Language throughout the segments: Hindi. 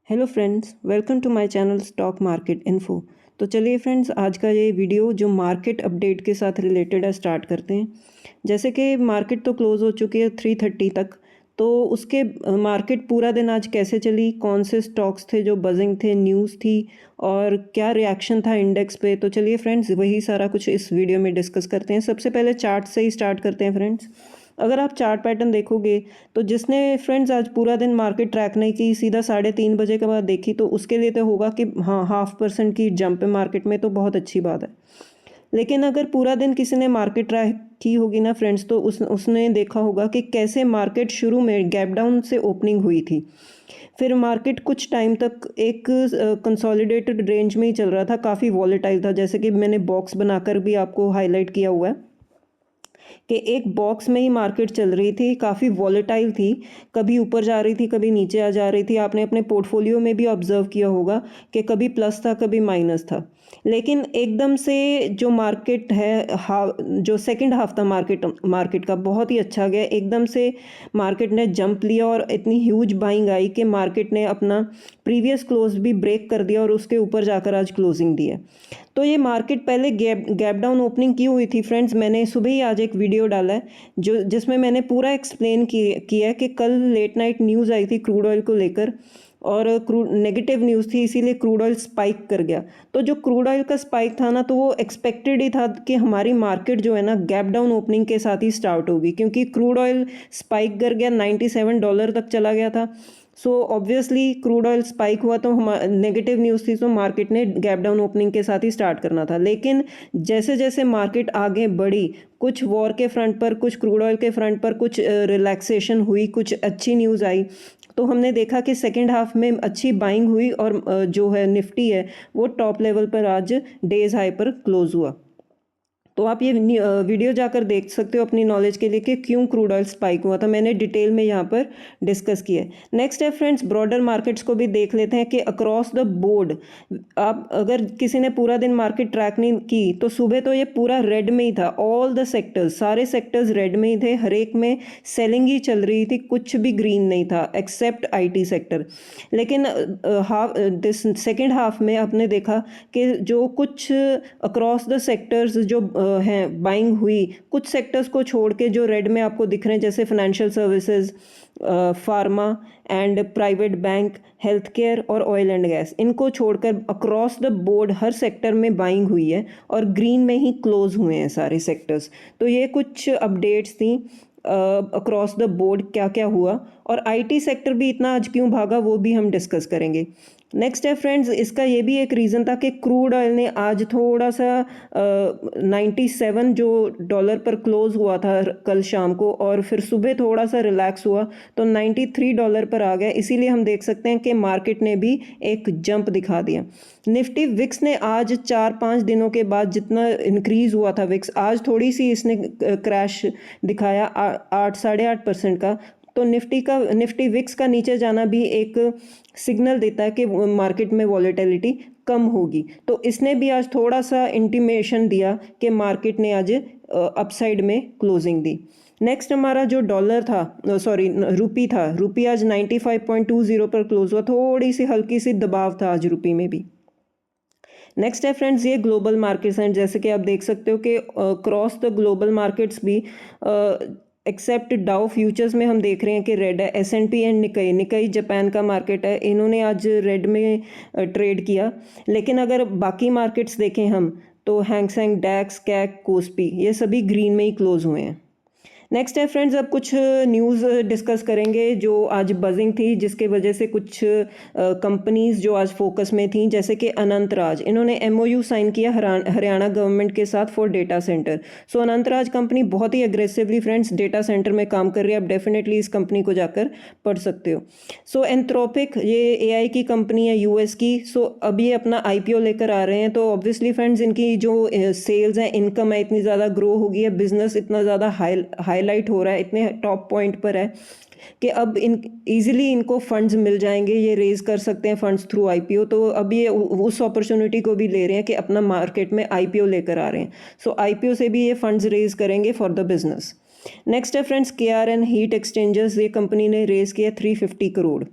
Hello friends, welcome to my channel stock market info. तो चलिए फ्रेंड्स, आज का ये वीडियो जो मार्केट अपडेट के साथ रिलेटेड है स्टार्ट करते हैं। जैसे कि मार्केट तो क्लोज़ हो चुकी है 3:30 तक। तो उसके मार्केट पूरा दिन आज कैसे चली, कौन से स्टॉक्स थे जो बजिंग थे, न्यूज़ थी और क्या रिएक्शन था इंडेक्स पे। तो चलिए फ्रेंड्स, वही सारा कुछ इस वीडियो में डिस्कस करते हैं। सबसे पहले चार्ट से ही स्टार्ट करते हैं फ्रेंड्स। अगर आप चार्ट पैटर्न देखोगे तो जिसने फ्रेंड्स आज पूरा दिन मार्केट ट्रैक नहीं की, सीधा 3:30 के बाद देखी, तो उसके लिए तो होगा कि हाँ 0.5% की जंप है मार्केट में, तो बहुत अच्छी बात है। लेकिन अगर पूरा दिन किसी ने मार्केट ट्रैक की होगी ना फ्रेंड्स, तो उसने देखा होगा कि कैसे मार्केट शुरू में गैप डाउन से ओपनिंग हुई थी। फिर मार्केट कुछ टाइम तक एक कंसोलिडेटेड रेंज में ही चल रहा था, काफ़ी वॉलेटाइल था। जैसे कि मैंने बॉक्स बनाकर भी आपको हाईलाइट किया हुआ है कि एक बॉक्स में ही मार्केट चल रही थी, काफ़ी वॉलेटाइल थी, कभी ऊपर जा रही थी, कभी नीचे आ जा रही थी। आपने अपने पोर्टफोलियो में भी ऑब्जर्व किया होगा कि कभी प्लस था, कभी माइनस था। लेकिन एकदम से जो मार्केट है, जो सेकंड हाफ था मार्केट का, बहुत ही अच्छा गया। एकदम से मार्केट ने जंप लिया और इतनी ह्यूज बाइंग आई कि मार्केट ने अपना प्रीवियस क्लोज भी ब्रेक कर दिया और उसके ऊपर जाकर आज क्लोजिंग दी है। तो ये मार्केट पहले गैप डाउन ओपनिंग की हुई थी फ्रेंड्स। मैंने सुबह ही आज एक वीडियो डाला है जिसमें मैंने पूरा एक्सप्लेन किया है कि कल लेट नाइट न्यूज़ आई थी क्रूड ऑयल को लेकर, और क्रूड नेगेटिव न्यूज़ थी, इसीलिए क्रूड ऑयल स्पाइक कर गया। तो जो क्रूड ऑयल का स्पाइक था ना, तो वो एक्सपेक्टेड ही था कि हमारी मार्केट जो है ना गैप डाउन ओपनिंग के साथ ही स्टार्ट होगी, क्योंकि क्रूड ऑयल स्पाइक कर गया, $97 तक चला गया था। So obviously crude oil spike हुआ तो हम नेगेटिव न्यूज़ थी, तो मार्केट ने गैप डाउन ओपनिंग के साथ ही स्टार्ट करना था। लेकिन जैसे जैसे मार्केट आगे बढ़ी, कुछ वॉर के फ्रंट पर, कुछ क्रूड ऑयल के फ्रंट पर, कुछ रिलैक्सेशन हुई, कुछ अच्छी न्यूज़ आई, तो हमने देखा कि सेकेंड हाफ में अच्छी बाइंग हुई और जो है निफ्टी है वो टॉप लेवल पर आज डेज हाई पर क्लोज हुआ। तो आप ये वीडियो जाकर देख सकते हो अपनी नॉलेज के लिए कि क्यों क्रूड ऑयल स्पाइक हुआ था। मैंने डिटेल में यहाँ पर डिस्कस किया है। नेक्स्ट है फ्रेंड्स, ब्रॉडर मार्केट्स को भी देख लेते हैं कि अक्रॉस द बोर्ड, आप अगर किसी ने पूरा दिन मार्केट ट्रैक नहीं की तो सुबह तो ये पूरा रेड में ही था। ऑल द सेक्टर्स, सारे सेक्टर्स रेड में ही थे, हर एक में सेलिंग ही चल रही थी, कुछ भी ग्रीन नहीं था एक्सेप्ट आईटी सेक्टर। लेकिन दिस सेकेंड हाफ में आपने देखा कि जो कुछ अक्रॉस द सेक्टर्स जो हैं बाइंग हुई, कुछ सेक्टर्स को छोड़ के जो रेड में आपको दिख रहे हैं, जैसे financial services, pharma and private bank, health care और ऑयल एंड गैस, इनको छोड़कर across the board her sector में बाइंग हुई है और ग्रीन में ही क्लोज हुए हैं सारे सेक्टर्स। तो ये कुछ अपडेट्स थी अक्रॉस द बोर्ड, क्या क्या हुआ, और आईटी सेक्टर भी इतना आज क्यों भागा वो भी हम डिस्कस करेंगे। नेक्स्ट है फ्रेंड्स, इसका ये भी एक रीज़न था कि क्रूड ऑयल ने आज थोड़ा सा 97 जो डॉलर पर क्लोज हुआ था कल शाम को, और फिर सुबह थोड़ा सा रिलैक्स हुआ तो $93 पर आ गया। इसीलिए हम देख सकते हैं कि मार्केट ने भी एक जंप दिखा दिया। निफ्टी विक्स ने आज 4-5 दिनों के बाद जितना इंक्रीज हुआ था विक्स, आज थोड़ी सी इसने क्रैश दिखाया 8-8.5% का। तो निफ्टी विक्स का नीचे जाना भी एक सिग्नल देता है कि मार्केट में वॉलेटिलिटी कम होगी। तो इसने भी आज थोड़ा सा इंटीमेशन दिया कि मार्केट ने आज अपसाइड में क्लोजिंग दी। नेक्स्ट हमारा जो डॉलर था, रुपी था, रुपी आज 95.20 पर क्लोज हुआ, थोड़ी सी हल्की सी दबाव था आज रुपी में भी। नेक्स्ट है फ्रेंड्स, ये ग्लोबल मार्केट्स हैं। जैसे कि आप देख सकते हो कि क्रॉस द ग्लोबल मार्केट्स भी एक्सेप्ट डाउ फ्यूचर्स में हम देख रहे हैं कि रेड है। S&P एंड निकाई जापान का मार्केट है, इन्होंने आज रेड में ट्रेड किया। लेकिन अगर बाकी मार्केट्स देखें हम, तो हैंगसेंग, डैक्स, कैक, कोस्पी, ये सभी ग्रीन में ही क्लोज हुए हैं। नेक्स्ट है फ्रेंड्स, अब कुछ न्यूज़ डिस्कस करेंगे जो आज बजिंग थी, जिसके वजह से कुछ कंपनीज जो आज फोकस में थी, जैसे कि अनंतराज, इन्होंने MOU साइन किया हरियाणा गवर्नमेंट के साथ for data centre. So Anantraj company बहुत ही अग्रेसिवली फ्रेंड्स डेटा सेंटर में काम कर रही है। आप डेफिनेटली इस कंपनी को जाकर पढ़ सकते हो। सो एंथ्रोपिक, ये AI की कंपनी है US की। सो अब ये अपना IPO लेकर आ रहे हैं, तो ऑब्वियसली फ्रेंड्स इनकी जो सेल्स हैं, इनकम है, इतनी ज़्यादा ग्रो हो गई है, बिजनेस इतना ज़्यादा हाईलाइट हो रहा है, इतने टॉप पॉइंट पर है कि अब इजीली इनको फंड्स मिल जाएंगे, ये रेज कर सकते हैं फंड्स थ्रू IPO। तो अब ये उस अपॉर्चुनिटी को भी ले रहे हैं कि अपना मार्केट में IPO लेकर आ रहे हैं। सो IPO से भी ये फंड्स रेज करेंगे फॉर द बिजनेस। नेक्स्ट है फ्रेंड्स, KRN हीट एक्सचेंजर्स, ये कंपनी ने रेज किया 350 करोड़।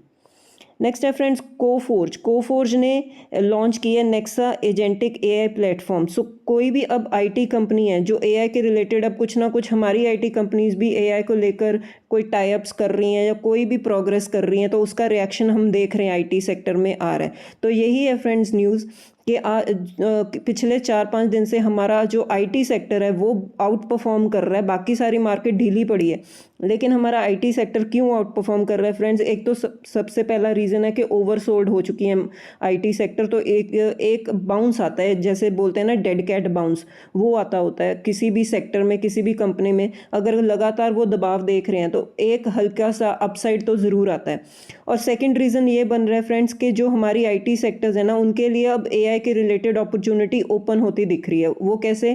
नेक्स्ट है फ्रेंड्स कोफोर्ज ने लॉन्च किया नेक्सा एजेंटिक एआई प्लेटफॉर्म। सो कोई भी अब आईटी कंपनी है जो एआई के रिलेटेड, अब कुछ ना कुछ हमारी आईटी कंपनीज भी एआई को लेकर कोई टाई अप्स कर रही हैं या कोई भी प्रोग्रेस कर रही हैं, तो उसका रिएक्शन हम देख रहे हैं आईटी सेक्टर में आ रहा है। तो यही है फ्रेंड्स न्यूज़ कि पिछले 4-5 दिन से हमारा जो आईटी सेक्टर है वो आउट परफॉर्म कर रहा है। बाकी सारी मार्केट ढीली पड़ी है, लेकिन हमारा आईटी सेक्टर क्यों आउट परफॉर्म कर रहा है फ्रेंड्स? एक तो सबसे पहला रीज़न है कि ओवरसोल्ड हो चुकी है आईटी सेक्टर। तो एक बाउंस आता है, जैसे बोलते हैं ना डेड कैट बाउंस, वो आता होता है किसी भी सेक्टर में, किसी भी कंपनी में। अगर लगातार वो दबाव देख रहे हैं तो एक हल्का सा अपसाइड तो ज़रूर आता है। और सेकंड रीज़न ये बन रहा है फ्रेंड्स कि जो हमारी आईटी सेक्टर्स है ना, उनके लिए अब एआई के रिलेटेड अपॉर्चुनिटी ओपन होती दिख रही है। वो कैसे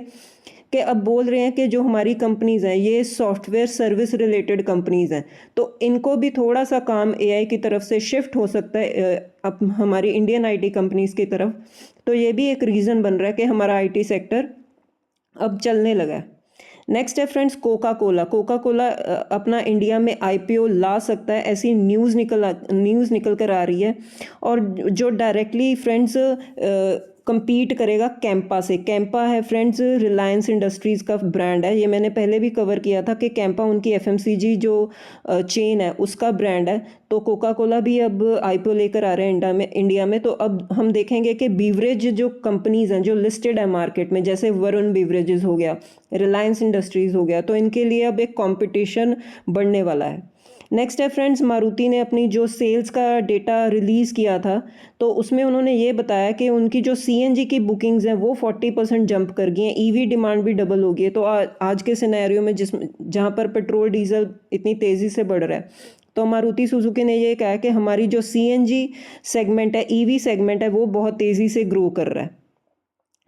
कि अब बोल रहे हैं कि जो हमारी कंपनीज़ हैं ये सॉफ्टवेयर सर्विस रिलेटेड कंपनीज़ हैं, तो इनको भी थोड़ा सा काम एआई की तरफ से शिफ्ट हो सकता है अब हमारी इंडियन आईटी कंपनीज़ की तरफ। तो ये भी एक रीज़न बन रहा है कि हमारा आईटी सेक्टर अब चलने लगा है। नेक्स्ट है फ्रेंड्स कोका कोला अपना इंडिया में आईपीओ ला सकता है, ऐसी न्यूज़ निकल कर आ रही है। और जो डायरेक्टली फ्रेंड्स compete करेगा कैंपा से। कैंपा है फ्रेंड्स रिलायंस इंडस्ट्रीज़ का ब्रांड है, ये मैंने पहले भी कवर किया था कि कैंपा उनकी एफएमसीजी जो चेन है उसका ब्रांड है। तो कोका कोला भी अब आईपीओ लेकर आ रहे हैं इंडिया में। तो अब हम देखेंगे कि बीवरेज जो कंपनीज़ हैं जो लिस्टेड है मार्केट में, जैसे वरुण बीवरेजेस हो गया, रिलायंस इंडस्ट्रीज़ हो गया, तो इनके लिए अब एक कंपटीशन बढ़ने वाला है। नेक्स्ट है फ्रेंड्स मारुति ने अपनी जो सेल्स का डेटा रिलीज़ किया था, तो उसमें उन्होंने ये बताया कि उनकी जो सीएनजी की बुकिंग्स हैं वो 40% जंप कर गई हैं, ईवी डिमांड भी डबल हो गई है। तो आज के सिनेरियो में जहाँ पर पेट्रोल डीजल इतनी तेज़ी से बढ़ रहा है, तो मारुति सुजुकी ने ये कहा कि हमारी जो सीएनजी सेगमेंट है, ईवी सेगमेंट है, वो बहुत तेज़ी से ग्रो कर रहा है।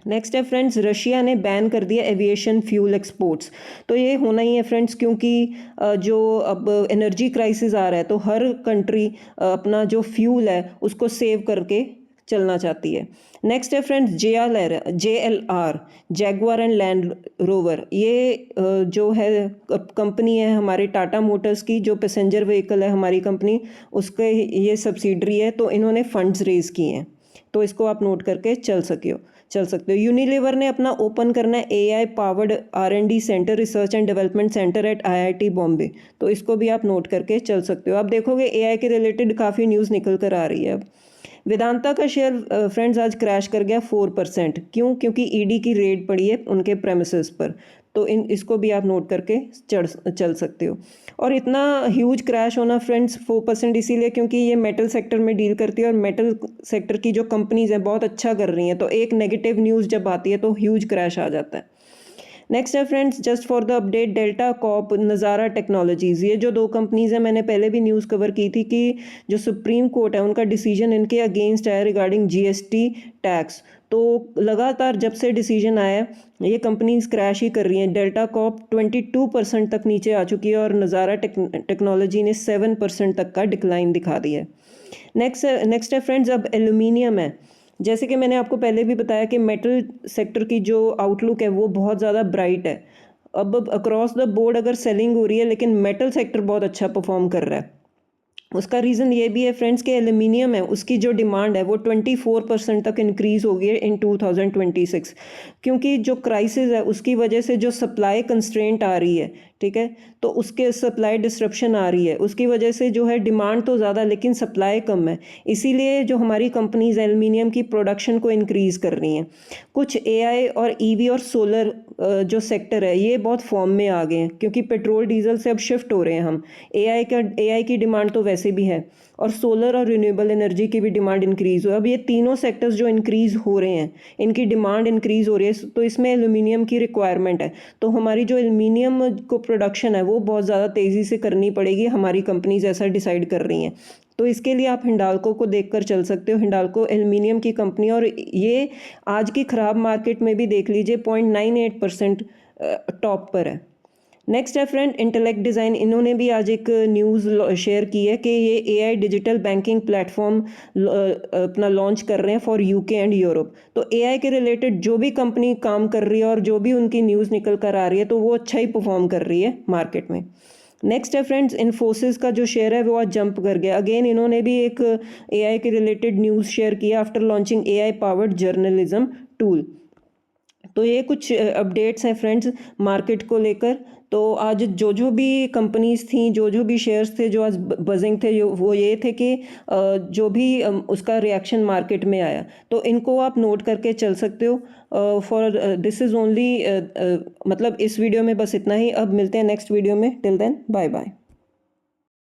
नेक्स्ट है फ्रेंड्स रशिया ने बैन कर दिया एविएशन फ्यूल एक्सपोर्ट्स। तो ये होना ही है फ्रेंड्स, क्योंकि जो अब एनर्जी क्राइसिस आ रहा है तो हर कंट्री अपना जो फ्यूल है उसको सेव करके चलना चाहती है। नेक्स्ट है friends JLR Jaguar and land rover, ये जो है कंपनी है हमारे टाटा मोटर्स की, जो पैसेंजर व्हीकल है हमारी कंपनी, उसके ये सब्सिडरी है। तो इन्होंने फंड्स रेज किए हैं, तो इसको आप नोट करके चल सकते हो। यूनिलीवर ने अपना ओपन करना है AI powered R&D centre, research and development centre at IIT Bombay, तो इसको भी आप नोट करके चल सकते हो। आप देखोगे एआई के रिलेटेड काफ़ी न्यूज़ निकल कर आ रही है अब। वेदांता का शेयर फ्रेंड्स आज क्रैश कर गया 4%। क्यों? क्योंकि ईडी की रेड पड़ी है उनके प्रेमिसेस पर। तो इसको भी आप नोट करके चल सकते हो। और इतना ह्यूज क्रैश होना फ्रेंड्स 4% इसीलिए क्योंकि ये मेटल सेक्टर में डील करती है, और मेटल सेक्टर की जो कंपनीज़ हैं बहुत अच्छा कर रही हैं, तो एक नेगेटिव न्यूज़ जब आती है तो ह्यूज क्रैश आ जाता है। नेक्स्ट है friends just for the update Delta Corp Nazara Technologies, ये जो दो कंपनीज़ हैं मैंने पहले भी न्यूज़ कवर की थी कि जो सुप्रीम कोर्ट है उनका डिसीजन इनके अगेंस्ट है रिगार्डिंग जीएसटी टैक्स। तो लगातार जब से डिसीजन आया ये कंपनीज क्रैश ही कर रही हैं। डेल्टा कॉप 22% तक नीचे आ चुकी है और नज़ारा टेक्नोलॉजी ने 7% तक का डिक्लाइन दिखा दिया है। नेक्स्ट है फ्रेंड्स अब एल्यूमिनियम है। जैसे कि मैंने आपको पहले भी बताया कि मेटल सेक्टर की जो आउटलुक है वो बहुत ज़्यादा ब्राइट है। अब अक्रॉस द बोर्ड अगर सेलिंग हो रही है, लेकिन मेटल सेक्टर बहुत अच्छा परफॉर्म कर रहा है। उसका रीज़न ये भी है फ्रेंड्स कि एल्यूमिनियम है उसकी जो डिमांड है वो 24% तक इंक्रीज़ हो गई है इन 2026, क्योंकि जो क्राइसिस है उसकी वजह से जो सप्लाई कंस्ट्रेंट आ रही है, ठीक है, तो उसके सप्लाई डिस्ट्रप्शन आ रही है, उसकी वजह से जो है डिमांड तो ज़्यादा लेकिन सप्लाई कम है। इसीलिए जो हमारी कंपनीज एल्यूमिनियम की प्रोडक्शन को इंक्रीज़ कर रही हैं। कुछ एआई और ईवी और सोलर जो सेक्टर है ये बहुत फॉर्म में आ गए हैं, क्योंकि पेट्रोल डीजल से अब शिफ्ट हो रहे हैं हम। एआई की डिमांड तो वैसे भी है, और सोलर और रिन्यूएबल एनर्जी की भी डिमांड इंक्रीज़ हो। अब ये तीनों सेक्टर्स जो इंक्रीज़ हो रहे हैं इनकी डिमांड इंक्रीज़ हो रही है, तो इसमें एल्यूमिनियम की रिक्वायरमेंट है। तो हमारी जो एल्यूमिनियम को प्रोडक्शन है वो बहुत ज़्यादा तेज़ी से करनी पड़ेगी, हमारी कंपनीज ऐसा डिसाइड कर रही हैं। तो इसके लिए आप हिंडाल्को को देखकर चल सकते हो। हिंडाल्को एल्यूमिनियम की कंपनी, और ये आज की ख़राब मार्केट में भी देख लीजिए 0.98% टॉप पर है। नेक्स्ट है फ्रेंड इंटेलेक्ट डिज़ाइन, इन्होंने भी आज एक न्यूज़ शेयर की है कि ये एआई डिजिटल बैंकिंग प्लेटफॉर्म अपना लॉन्च कर रहे हैं फॉर यूके एंड यूरोप। तो एआई के रिलेटेड जो भी कंपनी काम कर रही है और जो भी उनकी न्यूज़ निकल कर आ रही है तो वो अच्छा ही परफॉर्म कर रही है मार्केट में। नेक्स्ट है फ्रेंड्स, इन्फोसिस का जो शेयर है वो आज जंप कर गया। अगेन इन्होंने भी एक एआई के रिलेटेड न्यूज़ शेयर किया after launching AI powered journalism tool. तो ये कुछ अपडेट्स हैं फ्रेंड्स मार्केट को लेकर। तो आज जो भी कंपनीज थी, जो भी शेयर्स थे जो आज बजिंग थे, वो ये थे कि जो भी उसका रिएक्शन मार्केट में आया, तो इनको आप नोट करके चल सकते हो। फॉर दिस इज़ ओनली मतलब इस वीडियो में बस इतना ही। अब मिलते हैं नेक्स्ट वीडियो में। Till then bye bye.